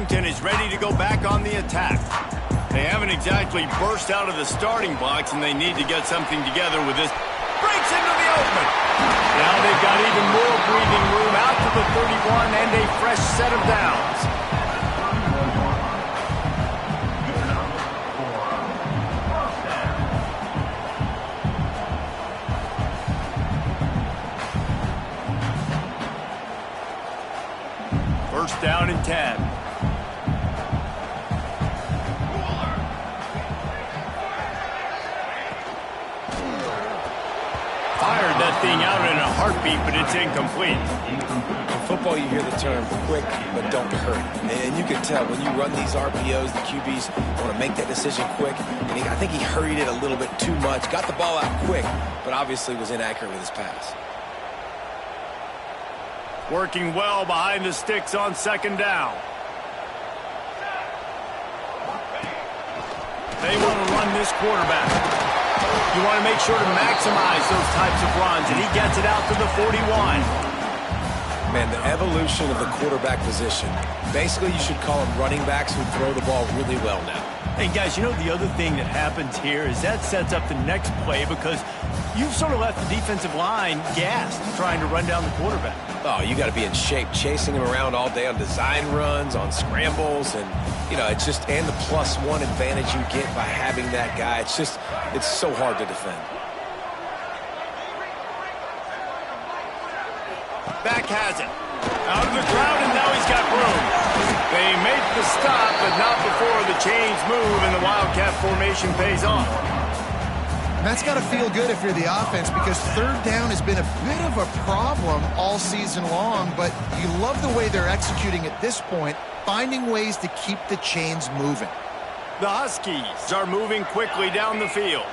Washington is ready to go back on the attack. They haven't exactly burst out of the starting blocks, and they need to get something together with this. Breaks into the open. Now they've got even more breathing room out to the 31 and a fresh set of downs. First down and 10. Fired that thing out in a heartbeat, but it's incomplete. In football, you hear the term quick, but don't hurry. And you can tell when you run these RPOs, the QBs want to make that decision quick. And I think he hurried it a little bit too much. Got the ball out quick, but obviously was inaccurate with his pass. Working well behind the sticks on second down. They want to run this quarterback. You want to make sure to maximize those types of runs, and he gets it out to the 41. Man, the evolution of the quarterback position. Basically, you should call them running backs who throw the ball really well now. Hey, guys, you know the other thing that happens here is that sets up the next play because you've sort of left the defensive line gassed trying to run down the quarterback. Oh, you got to be in shape, chasing him around all day on design runs, on scrambles, and, it's just, and the +1 advantage you get by having that guy. It's so hard to defend. Back has it. Out of the crowd, and now he's got room. They make the stop, but not before the chains move and the Wildcat formation pays off. And that's got to feel good if you're the offense because third down has been a bit of a problem all season long, but you love the way they're executing at this point, finding ways to keep the chains moving. The Huskies are moving quickly down the field.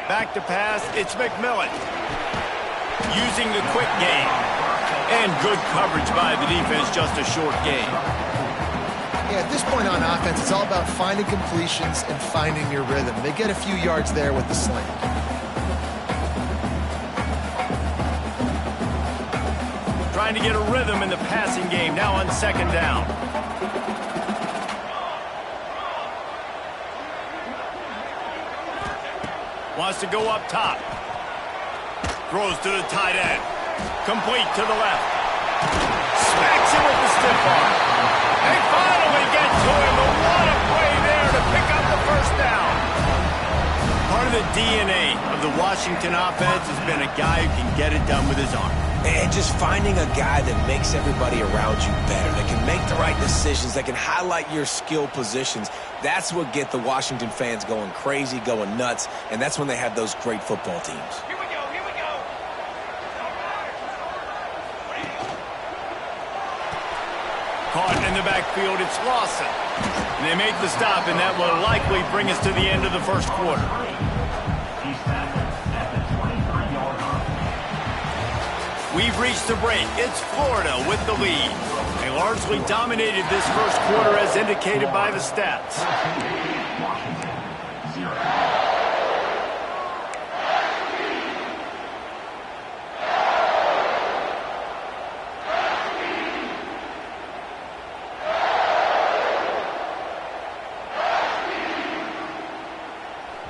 Back to pass, it's McMillan. Using the quick game. And good coverage by the defense, just a short game. Yeah, at this point on offense, it's all about finding completions and finding your rhythm. They get a few yards there with the slant. Trying to get a rhythm in the passing game, now on second down. Wants to go up top. Throws to the tight end. Complete to the left. Smacks him with the stiff arm. They finally get to him, but what a play there to pick up the first down. Part of the DNA of the Washington offense has been a guy who can get it done with his arm. And just finding a guy that makes everybody around you better, that can make the right decisions, that can highlight your skill positions. That's what get the Washington fans going crazy, going nuts, and that's when they have those great football teams. Here we go, here we go. Caught in the backfield, it's Lawson. And they make the stop, and that will likely bring us to the end of the first quarter. We've reached the break. It's Florida with the lead. They largely dominated this first quarter as indicated by the stats.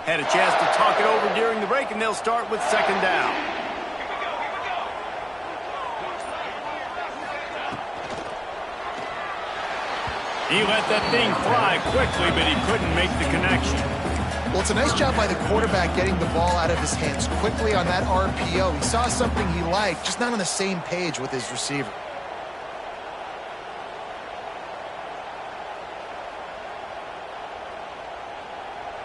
Had a chance to talk it over during the break, and they'll start with second down. He let that thing fly quickly, but he couldn't make the connection. Well, it's a nice job by the quarterback getting the ball out of his hands quickly on that RPO. He saw something he liked, just not on the same page with his receiver.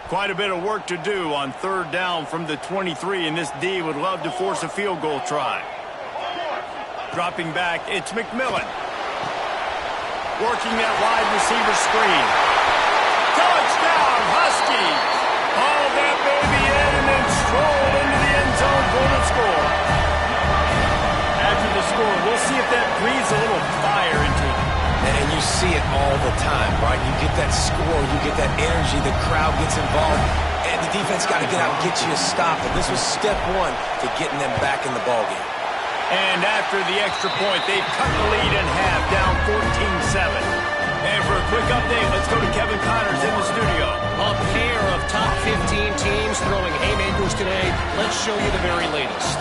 Quite a bit of work to do on third down from the 23, and this D would love to force a field goal try. Dropping back, it's McMillan. Working that wide receiver screen. Touchdown, Huskies! Hauled that baby in and then strolled into the end zone for the score. After the score, we'll see if that breathes a little fire into it. And you see it all the time, right? You get that score, you get that energy, the crowd gets involved, and the defense got to get out and get you a stop. And this was step one to getting them back in the ballgame. And after the extra point, they've cut the lead in half, down 14-7. And for a quick update, let's go to Kevin Connors in the studio. A pair of top 15 teams throwing haymakers today. Let's show you the very latest.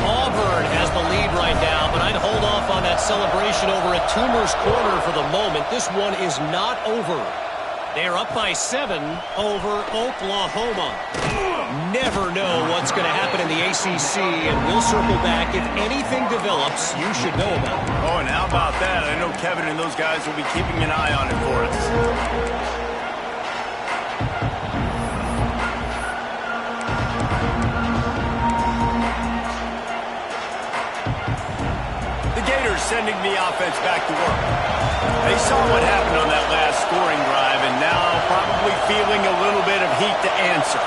Auburn has the lead right now, but I'd hold off on that celebration over at Toomer's Corner for the moment. This one is not over. They are up by 7 over Oklahoma. Never know what's going to happen in the ACC, and we'll circle back. If anything develops, you should know about it. Oh, and how about that? I know Kevin and those guys will be keeping an eye on it for us. The Gators sending the offense back to work. They saw what happened on that last scoring drive, and now probably feeling a little bit of heat to answer.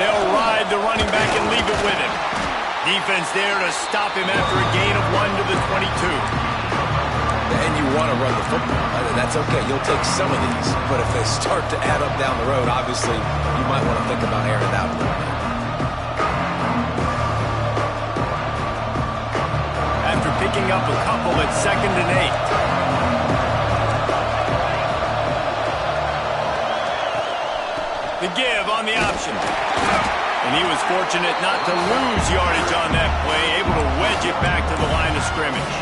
They'll ride the running back and leave it with him. Defense there to stop him after a gain of 1 to the 22. And you want to run the football. That's okay. You'll take some of these. But if they start to add up down the road, obviously, you might want to think about airing it out a little bit. After picking up a couple at 2nd and 8. The give on the option. And he was fortunate not to lose yardage on that play, able to wedge it back to the line of scrimmage.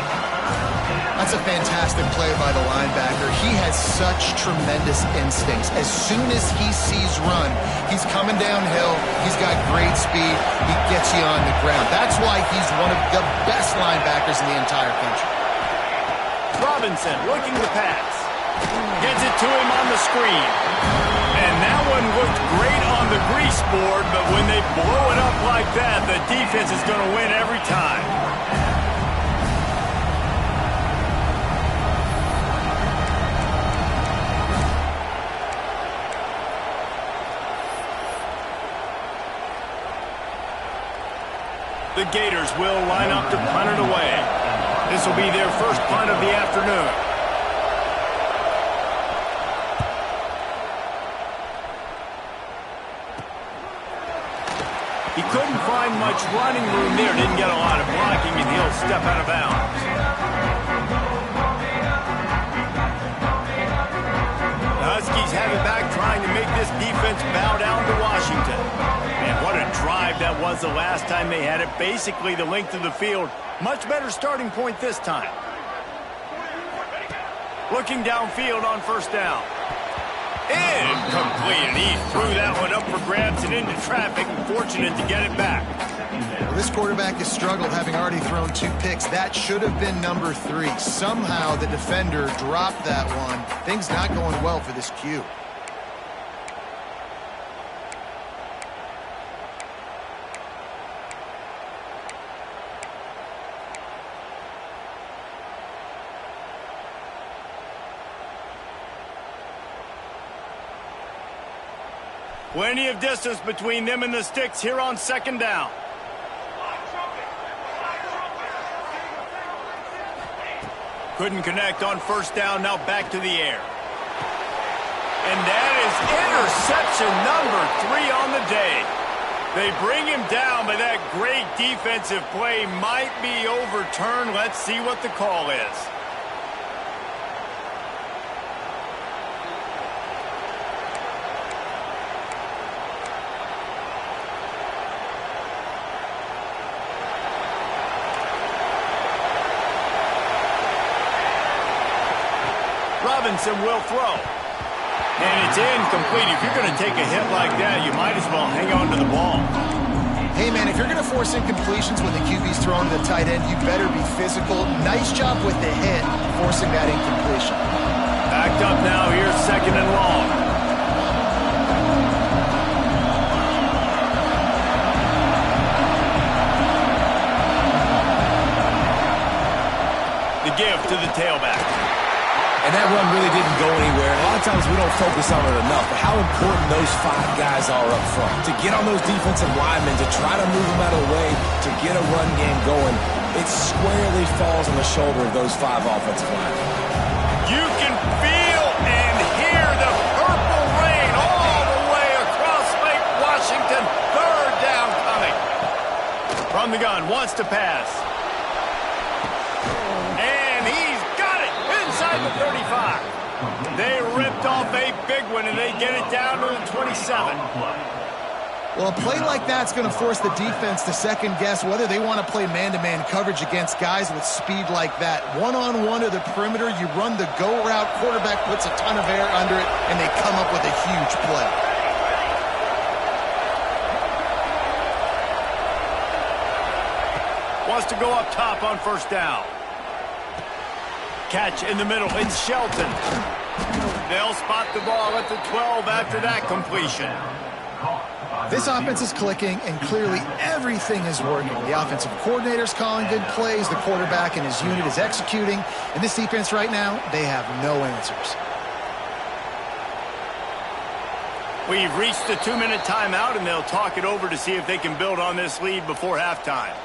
That's a fantastic play by the linebacker. He has such tremendous instincts. As soon as he sees run, he's coming downhill. He's got great speed. He gets you on the ground. That's why he's one of the best linebackers in the entire country. Robinson looking to pass. Gets it to him on the screen. And that one looked great on the grease board, but when they blow it up like that, the defense is going to win every time. The Gators will line up to punt it away. This will be their first punt of the afternoon. He couldn't find much running room there. Didn't get a lot of blocking, and he'll step out of bounds. The Huskies have it back, trying to make this defense bow down to Washington. And what a drive that was the last time they had it. Basically the length of the field. Much better starting point this time. Looking downfield on first down. Incomplete, and he threw that one up for grabs and into traffic, and fortunate to get it back. Well, this quarterback has struggled, having already thrown 2 picks. That should have been number 3. Somehow the defender dropped that one. Things not going well for this Q. Plenty of distance between them and the sticks here on 2nd down. Couldn't connect on first down, now back to the air. And that is interception number 3 on the day. They bring him down, but that great defensive play might be overturned. Let's see what the call is. Robinson will throw. And it's incomplete. If you're going to take a hit like that, you might as well hang on to the ball. Hey, man, if you're going to force incompletions when the QB's throwing to the tight end, you better be physical. Nice job with the hit, forcing that incompletion. Backed up now. Here's 2nd and long. The give to the tailback. And that run really didn't go anywhere. And a lot of times we don't focus on it enough, but how important those 5 guys are up front. To get on those defensive linemen, to try to move them out of the way, to get a run game going, it squarely falls on the shoulder of those 5 offensive linemen. You can feel and hear the purple rain all the way across Lake Washington. 3rd down coming. From the gun, wants to pass. And he's got it inside the 35. They ripped off a big one, and they get it down to the 27. Well, a play like that's going to force the defense to second-guess whether they want to play man-to-man coverage against guys with speed like that. One-on-one to the perimeter, you run the go route, quarterback puts a ton of air under it, and they come up with a huge play. Wants to go up top on first down. Catch in the middle. It's Shelton. They'll spot the ball at the 12 after that completion. This offense is clicking, and clearly everything is working. The offensive coordinator's calling good plays. The quarterback and his unit is executing. And this defense right now, they have no answers. We've reached the 2-minute timeout, and they'll talk it over to see if they can build on this lead before halftime.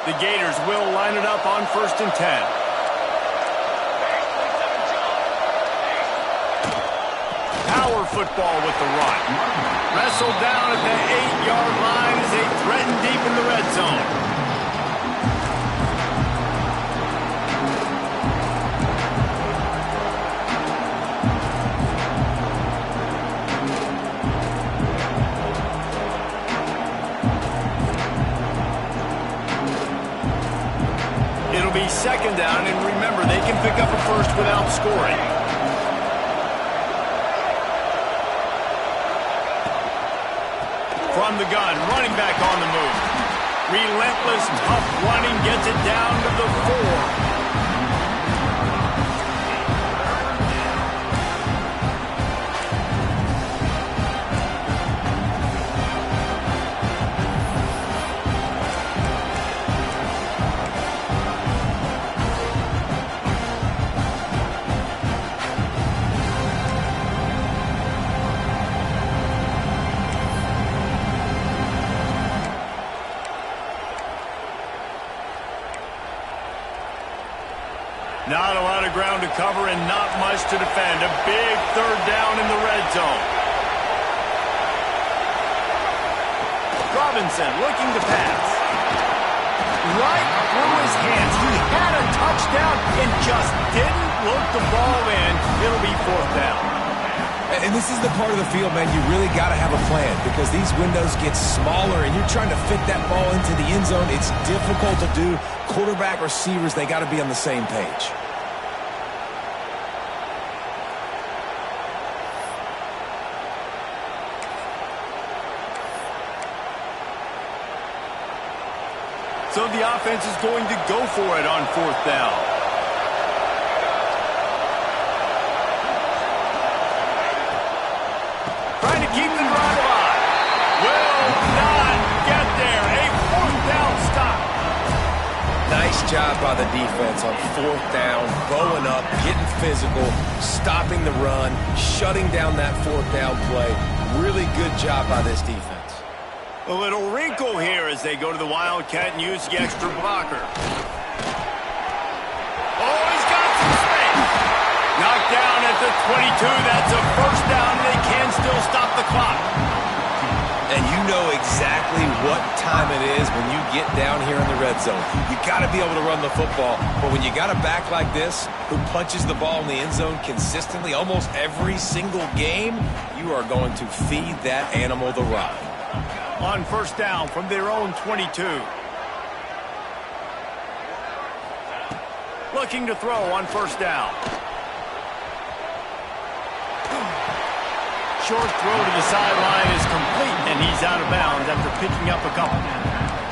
The Gators will line it up on 1st and 10. Power football with the run. Wrestled down at the 8-yard line as they threaten deep in the red zone. It'll be 2nd down, and remember, they can pick up a first without scoring. From the gun, running back on the move. Relentless, tough running, gets it down to the 4. Not a lot of ground to cover and not much to defend. A big 3rd down in the red zone. Robinson looking to pass. Right through his hands. He had a touchdown and just didn't look the ball in. It'll be 4th down. And this is the part of the field, man, you really got to have a plan because these windows get smaller and you're trying to fit that ball into the end zone. It's difficult to do. Quarterback, receivers, they got to be on the same page. So the offense is going to go for it on 4th down. Trying to keep the drive alive. Will not get there. A 4th down stop. Nice job by the defense on 4th down, bowing up, getting physical, stopping the run, shutting down that 4th down play. Really good job by this defense. A little wrinkle here as they go to the Wildcat and use the extra blocker. Oh, he's got some space. Knocked down at the 22. That's a 1st down. They can still stop the clock. And you know exactly what time it is when you get down here in the red zone. You got to be able to run the football. But when you got a back like this who punches the ball in the end zone consistently almost every single game, you are going to feed that animal the rock. On 1st down from their own 22. Looking to throw on 1st down. Short throw to the sideline is complete, and he's out of bounds after picking up a couple.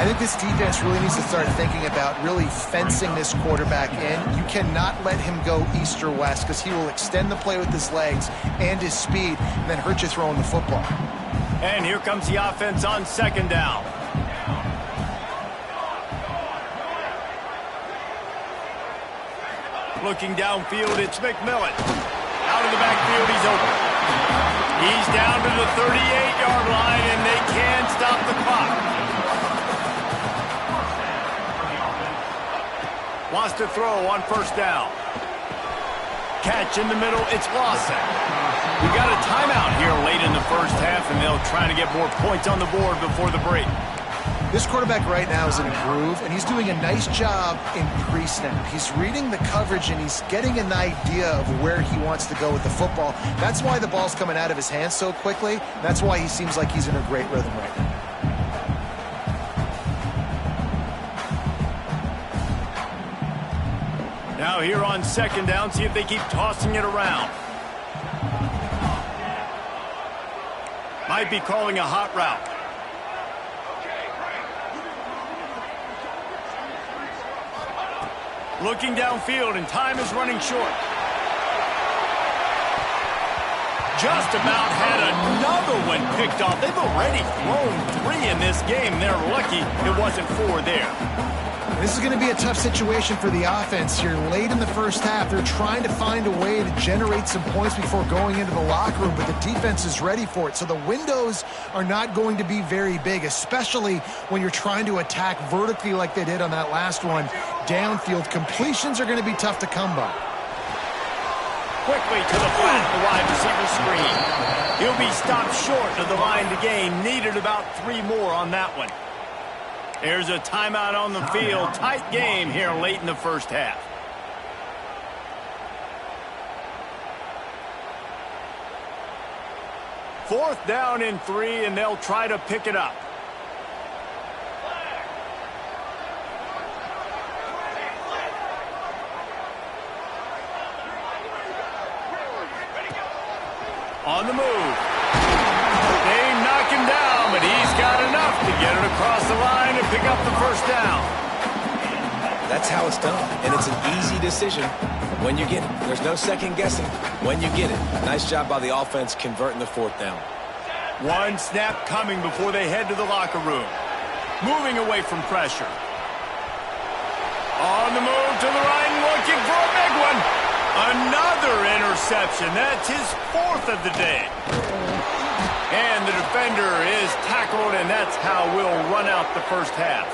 I think this defense really needs to start thinking about really fencing this quarterback in. You cannot let him go east or west because he will extend the play with his legs and his speed and then hurt you throwing the football. And here comes the offense on 2nd down. Looking downfield, it's McMillan. Out of the backfield, he's open. He's down to the 38-yard line, and they can stop the clock. Wants to throw on 1st down. catch in the middle. It's Lawson. We got a timeout here late in the first half, and they'll try to get more points on the board before the break. This quarterback right now is in a groove, and he's doing a nice job in pre-snap. He's reading the coverage, and he's getting an idea of where he wants to go with the football. That's why the ball's coming out of his hands so quickly. That's why he seems like he's in a great rhythm right now. Now here on second down, see if they keep tossing it around. Might be calling a hot route. Looking downfield, and time is running short. Just about had another one picked off. They've already thrown 3 in this game. They're lucky it wasn't 4 there. This is going to be a tough situation for the offense here. Late in the first half, they're trying to find a way to generate some points before going into the locker room, but the defense is ready for it. So the windows are not going to be very big, especially when you're trying to attack vertically like they did on that last one. Downfield completions are going to be tough to come by. Quickly to the flat, the wide receiver screen. He'll be stopped short of the line to gain. Needed about 3 more on that one. There's a timeout on the field. Tight game here late in the first half. Fourth down and 3, and they'll try to pick it up. On the move. They knock him down, but he's got enough to get it across the line and pick up the first down. That's how it's done, and it's an easy decision when you get it. There's no second guessing when you get it. Nice job by the offense converting the 4th down. One snap coming before they head to the locker room. Moving away from pressure. On the move to the right, looking for a big one. Another interception. That's his 4th of the day. And the defender is tackled, and that's how we'll run out the first half.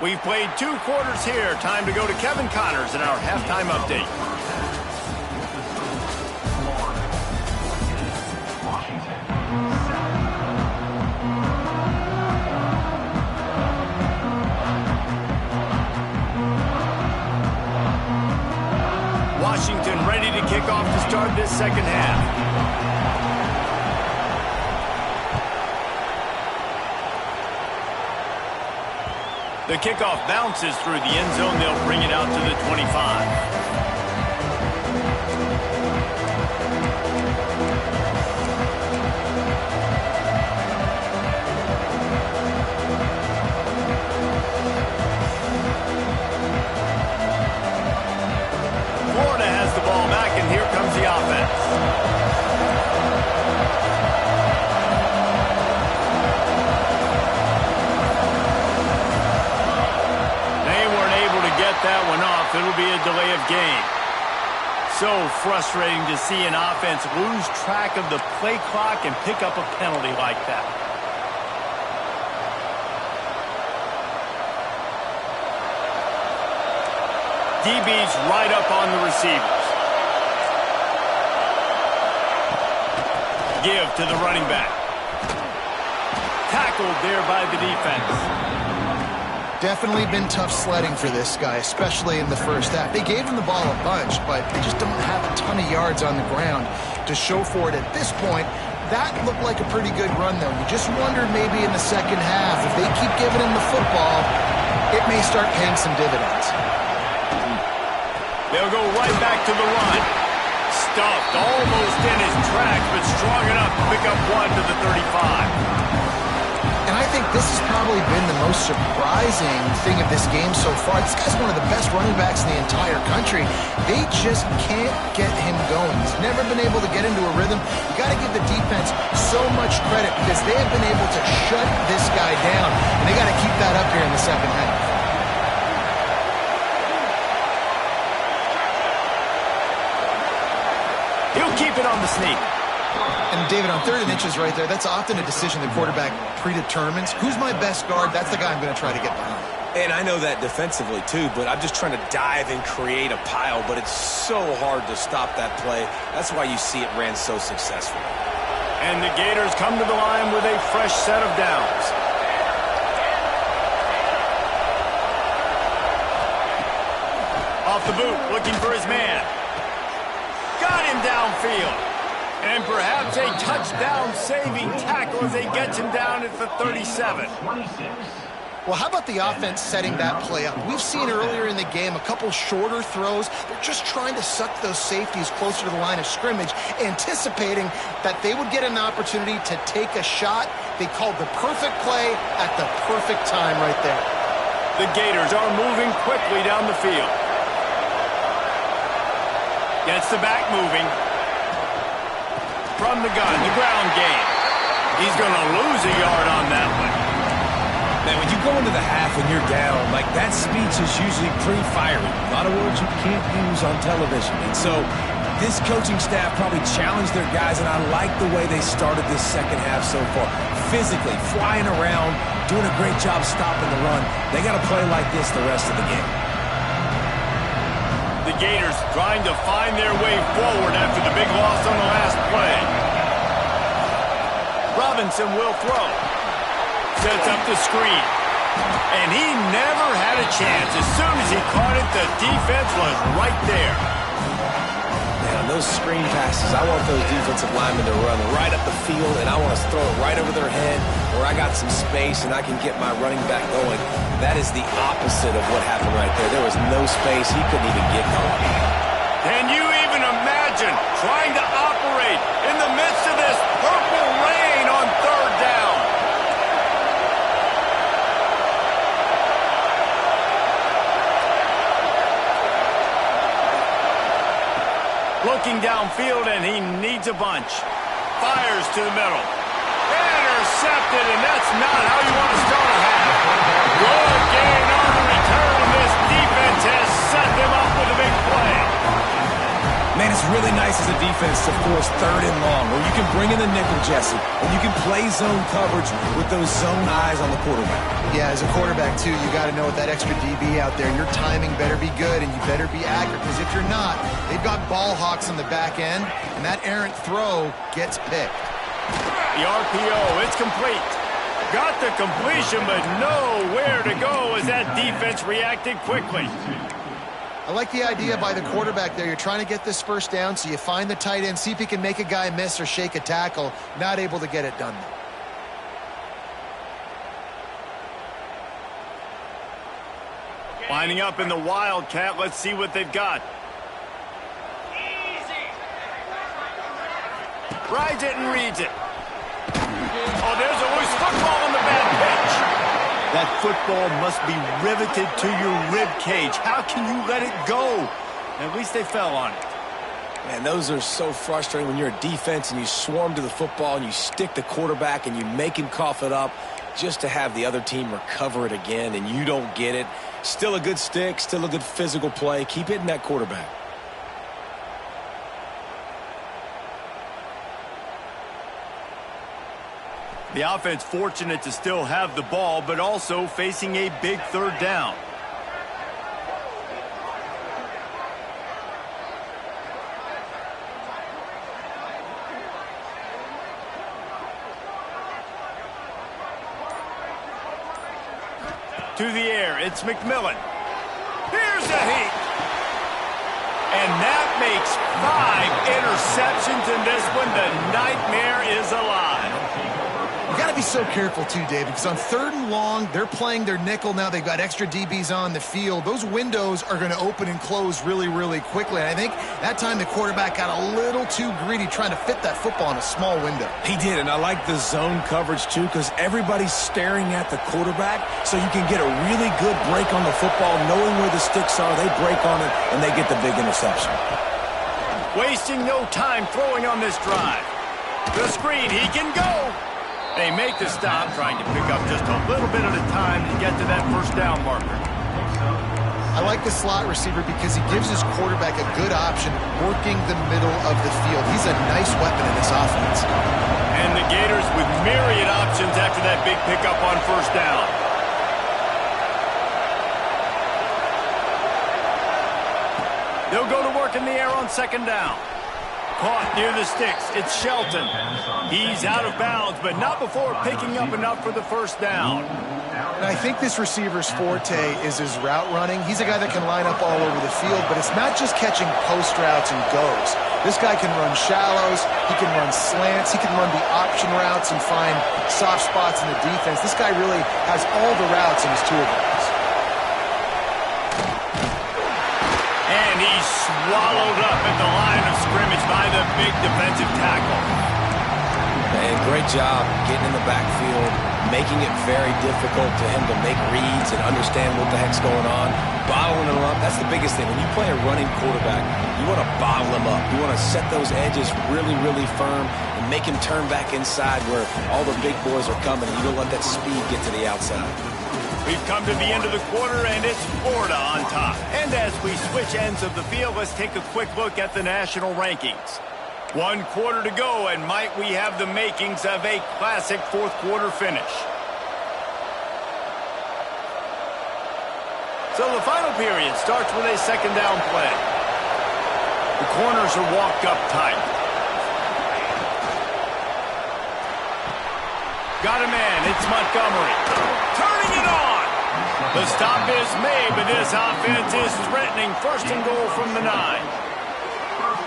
We've played 2 quarters here. Time to go to Kevin Connors in our halftime update. Washington ready to kick off to start this second half. The kickoff bounces through the end zone. They'll bring it out to the 25. Florida has the ball back, and here comes the offense. That one off. It'll be a delay of game. So frustrating to see an offense lose track of the play clock and pick up a penalty like that. DB's right up on the receivers. Give to the running back. Tackled there by the defense. Definitely been tough sledding for this guy, especially in the first half. They gave him the ball a bunch, but they just don't have a ton of yards on the ground to show for it at this point. That looked like a pretty good run, though. You just wondered maybe in the second half, if they keep giving him the football, it may start paying some dividends. They'll go right back to the run. Stuffed almost in his tracks, but strong enough to pick up 1 to the 35. And I think this has probably been the most surprising thing of this game so far. This guy's one of the best running backs in the entire country. They just can't get him going. He's never been able to get into a rhythm. You got to give the defense so much credit because they have been able to shut this guy down. And they got to keep that up here in the second half. He'll keep it on the sneak. And, David, on 3rd and inches right there, that's often a decision the quarterback predetermines. Who's my best guard? That's the guy I'm going to try to get behind. And I know that defensively too, but I'm just trying to dive and create a pile, but it's so hard to stop that play. That's why you see it ran so successfully. And the Gators come to the line with a fresh set of downs. Off the boot, looking for his man. Got him downfield. And perhaps a touchdown-saving tackle as he gets him down at the 37. Well, how about the offense setting that play up? We've seen earlier in the game a couple shorter throws. They're just trying to suck those safeties closer to the line of scrimmage, anticipating that they would get an opportunity to take a shot. They called the perfect play at the perfect time right there. The Gators are moving quickly down the field. Gets the back moving. From the gun, the ground game. He's going to lose a yard on that one. Man, when you go into the half and you're down, like that speech is usually pretty fiery. A lot of words you can't use on television. And so this coaching staff probably challenged their guys, and I like the way they started this second half so far. Physically, flying around, doing a great job stopping the run. They got to play like this the rest of the game. The Gators trying to find their way forward after the big loss on the last play. Robinson will throw. Sets up the screen. And he never had a chance. As soon as he caught it, the defense was right there. Man, on those screen passes, I want those defensive linemen to run right up the field, and I want to throw it right over their head where I got some space and I can get my running back going. That is the opposite of what happened right there. There was no space. He couldn't even get going. Can you even imagine trying to operate in the midst of this purple rain on third down? Looking downfield, and he needs a bunch. Fires to the middle. Intercepted, and that's not how you want to start a half. Good gain on the return. This defense has set them up with a big play. Man, it's really nice as a defense to force third and long, where you can bring in the nickel, Jesse, and you can play zone coverage with those zone eyes on the quarterback. Yeah, as a quarterback, too, you got to know with that extra DB out there, your timing better be good and you better be accurate, because if you're not, they've got ball hawks on the back end, and that errant throw gets picked. The RPO, it's complete. Got the completion, but nowhere to go as that defense reacted quickly. I like the idea by the quarterback there. You're trying to get this first down, so you find the tight end, see if he can make a guy miss or shake a tackle. Not able to get it done, though. Lining up in the Wildcat. Let's see what they've got. Rides it and reads it. Oh, there's a loose football on the bad pitch. That football must be riveted to your rib cage. How can you let it go? At least they fell on it. Man, those are so frustrating when you're a defense and you swarm to the football and you stick the quarterback and you make him cough it up just to have the other team recover it again and you don't get it. Still a good stick, still a good physical play. Keep hitting that quarterback. The offense fortunate to still have the ball, but also facing a big third down. To the air, it's McMillan. Here's a heat. And that makes 5 interceptions in this one. The nightmare is alive. You got to be so careful, too, David, because on third and long, they're playing their nickel now. They've got extra DBs on the field. Those windows are going to open and close really, really quickly. And I think that time the quarterback got a little too greedy trying to fit that football in a small window. He did, and I like the zone coverage, too, because everybody's staring at the quarterback, so you can get a really good break on the football, knowing where the sticks are. They break on it, and they get the big interception. Wasting no time throwing on this drive. The screen, he can go. They make the stop, trying to pick up just a little bit at a time to get to that first down marker. I like the slot receiver because he gives his quarterback a good option working the middle of the field. He's a nice weapon in this offense. And the Gators with myriad options after that big pickup on first down. They'll go to work in the air on second down. Caught near the sticks. It's Shelton. He's out of bounds, but not before picking up enough for the first down. And I think this receiver's forte is his route running. He's a guy that can line up all over the field, but it's not just catching post routes and goes. This guy can run shallows, he can run slants, he can run the option routes and find soft spots in the defense. This guy really has all the routes in his toolbox. And he's swallowed up at the line of scrimmage by the big defensive tackle. And great job getting in the backfield, making it very difficult to him to make reads and understand what the heck's going on. Bottling him up, that's the biggest thing. When you play a running quarterback, you want to bottle him up. You want to set those edges really, really firm and make him turn back inside where all the big boys are coming. You don't let that speed get to the outside. We've come to the end of the quarter, and it's Florida on top. And as we switch ends of the field, let's take a quick look at the national rankings. 1 quarter to go, and might we have the makings of a classic fourth quarter finish. So the final period starts with a second down play. The corners are walked up tight. Got a man, it's Montgomery. Turning it on! The stop is made, but this offense is threatening first and goal from the 9.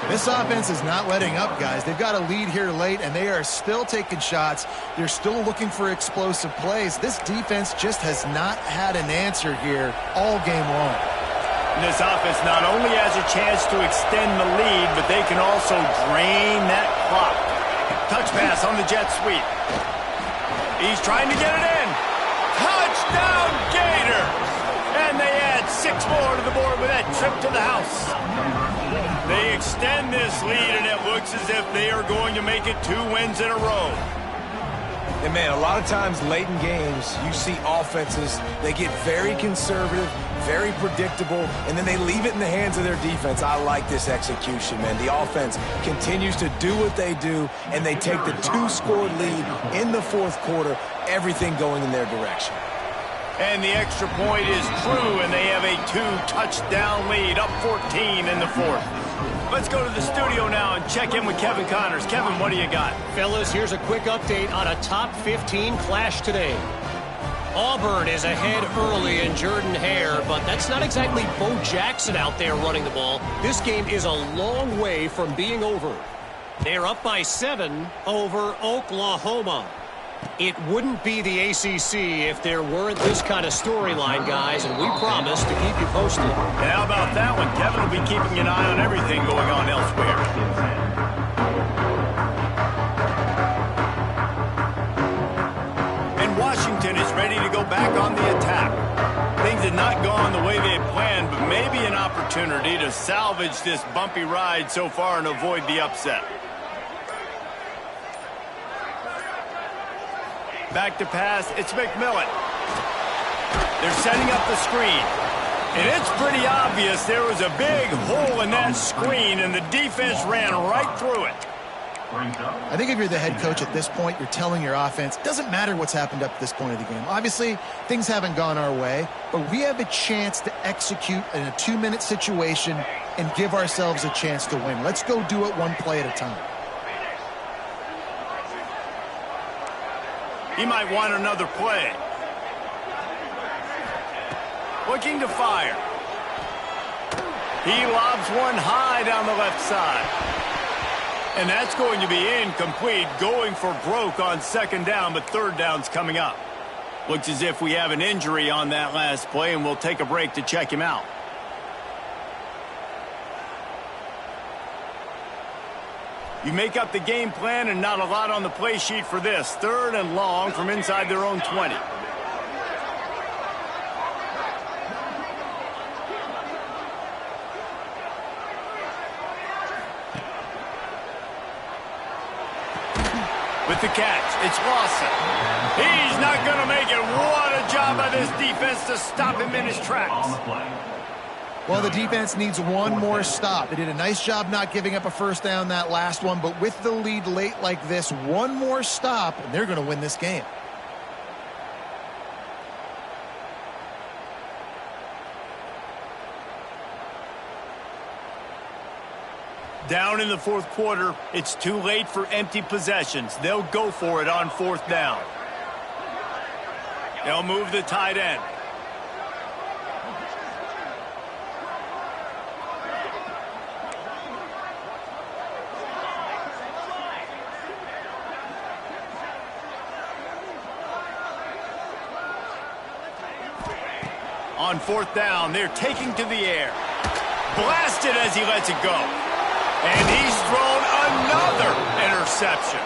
This offense is not letting up, guys. They've got a lead here late, and they are still taking shots. They're still looking for explosive plays. This defense just has not had an answer here all game long. And this offense not only has a chance to extend the lead, but they can also drain that clock. Touch pass on the jet sweep. He's trying to get it in. Touchdown, Gator! And they add 6 more to the board with that trip to the house. They extend this lead, and it looks as if they are going to make it 2 wins in a row. And, man, a lot of times late in games, you see offenses, they get very conservative, very predictable, and then they leave it in the hands of their defense. I like this execution, man. The offense continues to do what they do, and they take the 2-score lead in the fourth quarter, everything going in their direction. And the extra point is true, and they have a 2-touchdown lead, up 14 in the fourth. Let's go to the studio now and check in with Kevin Connors. Kevin, what do you got? Fellas, here's a quick update on a top 15 clash today. Auburn is ahead early in Jordan-Hare, but that's not exactly Bo Jackson out there running the ball. This game is a long way from being over. They're up by 7 over Oklahoma. It wouldn't be the ACC if there weren't this kind of storyline, guys, and we promise to keep you posted. And how about that one? Kevin will be keeping an eye on everything going on elsewhere. And Washington is ready to go back on the attack. Things had not gone the way they had planned, but maybe an opportunity to salvage this bumpy ride so far and avoid the upset. Back to pass, it's McMillan. They're setting up the screen. And it's pretty obvious there was a big hole in that screen, and the defense ran right through it. I think if you're the head coach at this point, you're telling your offense, it doesn't matter what's happened up to this point of the game. Obviously, things haven't gone our way, but we have a chance to execute in a 2-minute situation and give ourselves a chance to win. Let's go do it one play at a time. He might want another play. Looking to fire. He lobs one high down the left side. And that's going to be incomplete, going for broke on second down, but third down's coming up. Looks as if we have an injury on that last play, and we'll take a break to check him out. You make up the game plan and not a lot on the play sheet for this. 3rd and long from inside their own 20. With the catch, it's Lawson. He's not going to make it. What a job by this defense to stop him in his tracks. Well, the defense needs one more stop. They did a nice job not giving up a first down that last one, but with the lead late like this, one more stop, and they're going to win this game. Down in the fourth quarter, it's too late for empty possessions. They'll go for it on fourth down. They'll move the tight end. On fourth down, they're taking to the air. Blasted as he lets it go. And he's thrown another interception.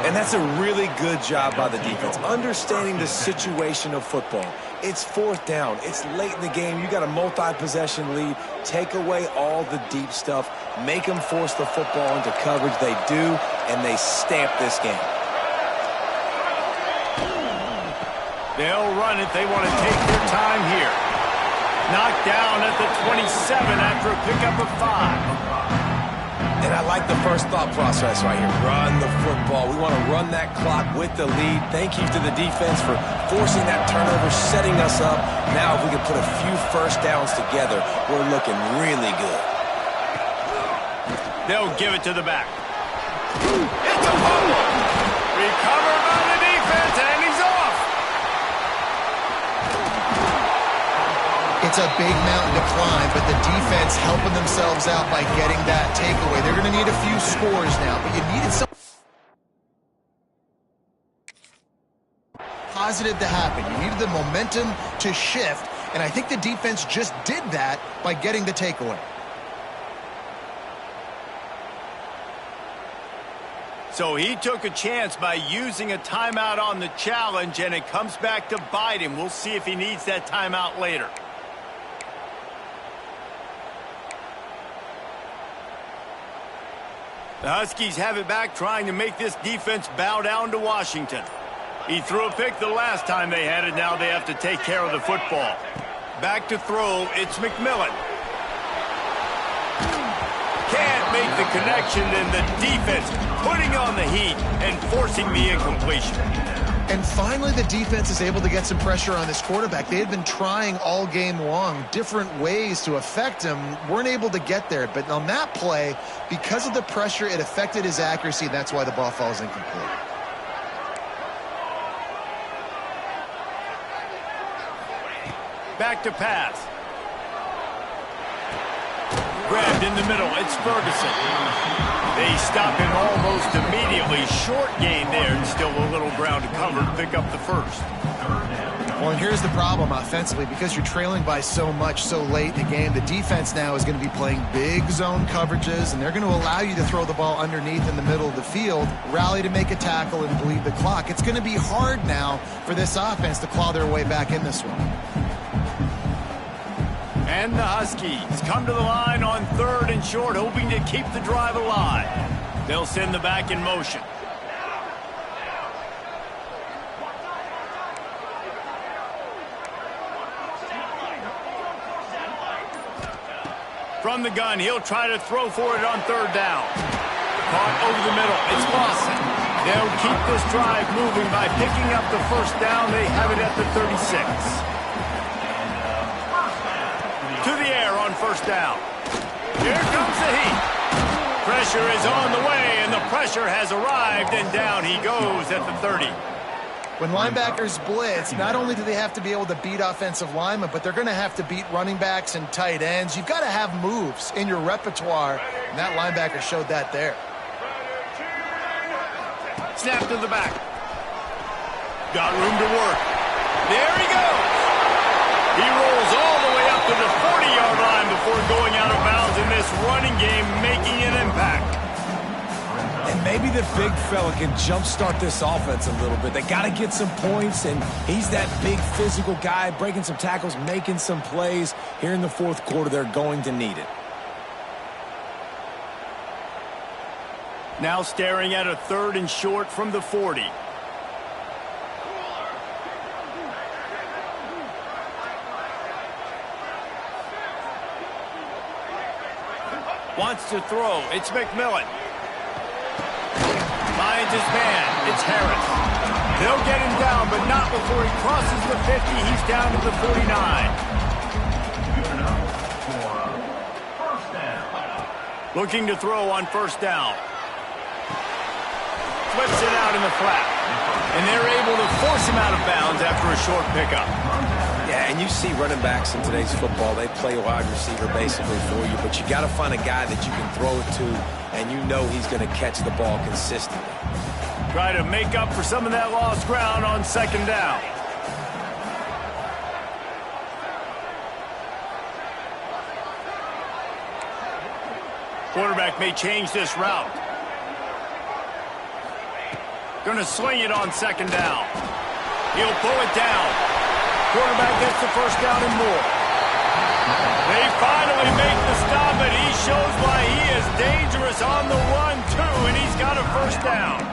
And that's a really good job by the defense, understanding the situation of football. It's fourth down. It's late in the game. You got a multi-possession lead. Take away all the deep stuff. Make them force the football into coverage. They do, and they stamp this game. They'll run it. They want to take their time here. Knocked down at the 27 after a pickup of 5. And I like the first thought process right here. Run the football. We want to run that clock with the lead. Thank you to the defense for forcing that turnover, setting us up. Now if we can put a few first downs together, we're looking really good. They'll give it to the back. It's a fumble. Recovered by the defense, and he's off. It's a big mountain to climb, but the defense helping themselves out by getting that takeaway. They're going to need a few scores now, but you needed some positive to happen. You needed the momentum to shift, and I think the defense just did that by getting the takeaway. So he took a chance by using a timeout on the challenge, and it comes back to bite him. We'll see if he needs that timeout later. The Huskies have it back, trying to make this defense bow down to Washington. He threw a pick the last time they had it. Now they have to take care of the football. Back to throw, it's McMillan. Can't make the connection, and the defense putting on the heat and forcing the incompletion. And finally, the defense is able to get some pressure on this quarterback. They had been trying all game long different ways to affect him, weren't able to get there. But on that play, because of the pressure, it affected his accuracy, and that's why the ball falls incomplete. Back to pass. Grabbed in the middle, it's Ferguson. They stop him almost immediately. Short gain there, and still a little ground to cover to pick up the first. Well, and here's the problem offensively. Because you're trailing by so much so late in the game, the defense now is going to be playing big zone coverages, and they're going to allow you to throw the ball underneath in the middle of the field, rally to make a tackle, and bleed the clock. It's going to be hard now for this offense to claw their way back in this one. And the Huskies come to the line on third and short, hoping to keep the drive alive. They'll send the back in motion. From the gun, he'll try to throw for it on third down. Caught over the middle, it's Lawson. They'll keep this drive moving by picking up the first down. They have it at the 36. To the air on first down. Here comes the heat. Pressure is on the way, and the pressure has arrived, and down he goes at the 30. When linebackers blitz, not only do they have to be able to beat offensive linemen, but they're going to have to beat running backs and tight ends. You've got to have moves in your repertoire, and that linebacker showed that there. Snap to the back. Got room to work. There he goes. He rolls all the way up to the 40-yard line before going out of bounds in this running game, making an impact. And maybe the big fella can jumpstart this offense a little bit. They got to get some points, and he's that big physical guy, breaking some tackles, making some plays. Here in the fourth quarter, they're going to need it. Now staring at a third and short from the 40. Wants to throw. It's McMillan. Finds his man. It's Harris. They'll get him down, but not before he crosses the 50. He's down to the 49. Looking to throw on first down. Flips it out in the flat. And they're able to force him out of bounds after a short pickup. Yeah, and you see running backs in today's football, they play wide receiver basically for you, but you got to find a guy that you can throw it to, and you know he's going to catch the ball consistently. Try to make up for some of that lost ground on second down. Quarterback may change this route. Going to swing it on second down. He'll pull it down. Quarterback gets the first down and more. They finally make the stop, and he shows why he is dangerous on the run, too, and he's got a first down.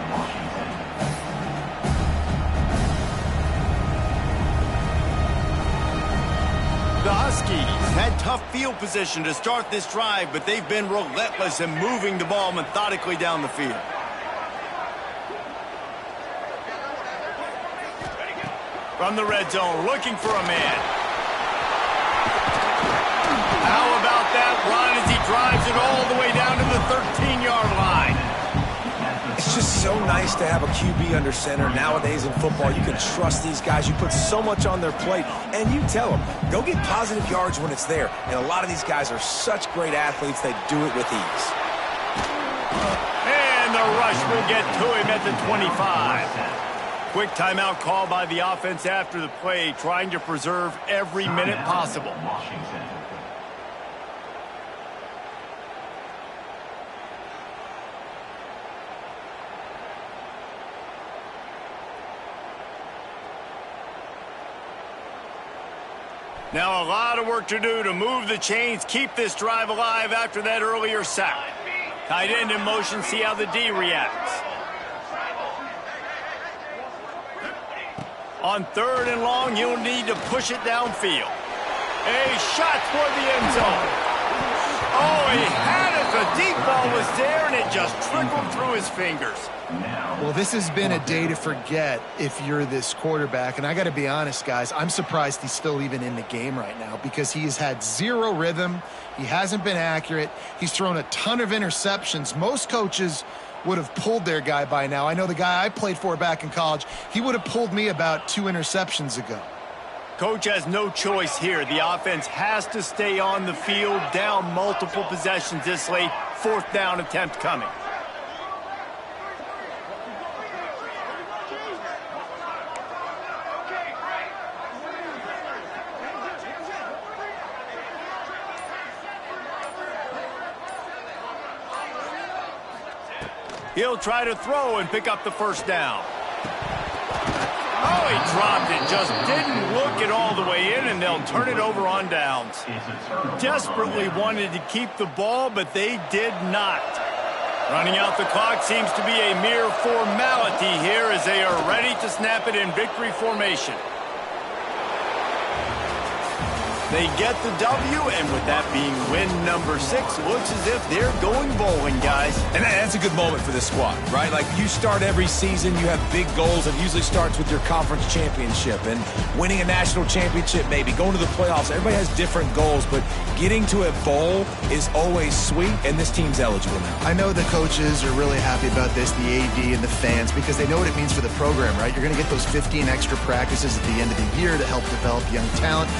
The Huskies had tough field position to start this drive, but they've been relentless in moving the ball methodically down the field. From the red zone, looking for a man. How about that run as he drives it all the way down to the 13-yard line? It's just so nice to have a QB under center. Nowadays in football, you can trust these guys. You put so much on their plate, and you tell them, go get positive yards when it's there. And a lot of these guys are such great athletes, they do it with ease. And the rush will get to him at the 25. Quick timeout call by the offense after the play, trying to preserve every minute possible. Now a lot of work to do to move the chains, keep this drive alive after that earlier sack. Tight end in motion, see how the D reacts. On third and long, you'll need to push it downfield. A shot toward the end zone. Oh, he had it. The deep ball was there, and it just trickled through his fingers. Well, this has been a day to forget if you're this quarterback. And I got to be honest, guys, I'm surprised he's still even in the game right now because he has had zero rhythm. He hasn't been accurate. He's thrown a ton of interceptions. Most coaches would have pulled their guy by now. I know the guy I played for back in college, he would have pulled me about 2 interceptions ago. Coach has no choice here. The offense has to stay on the field, down multiple possessions this late. Fourth down attempt coming. He'll try to throw and pick up the first down. Oh, he dropped it. Just didn't look it all the way in, and they'll turn it over on downs. Desperately wanted to keep the ball, but they did not. Running out the clock seems to be a mere formality here as they are ready to snap it in victory formation. They get the W, and with that being win number 6, looks as if they're going bowling, guys. And that's a good moment for this squad, right? Like, you start every season, you have big goals. It usually starts with your conference championship and winning a national championship, maybe going to the playoffs. Everybody has different goals, but getting to a bowl is always sweet, and this team's eligible now. I know the coaches are really happy about this, the AD and the fans, because they know what it means for the program, right? You're going to get those 15 extra practices at the end of the year to help develop young talent.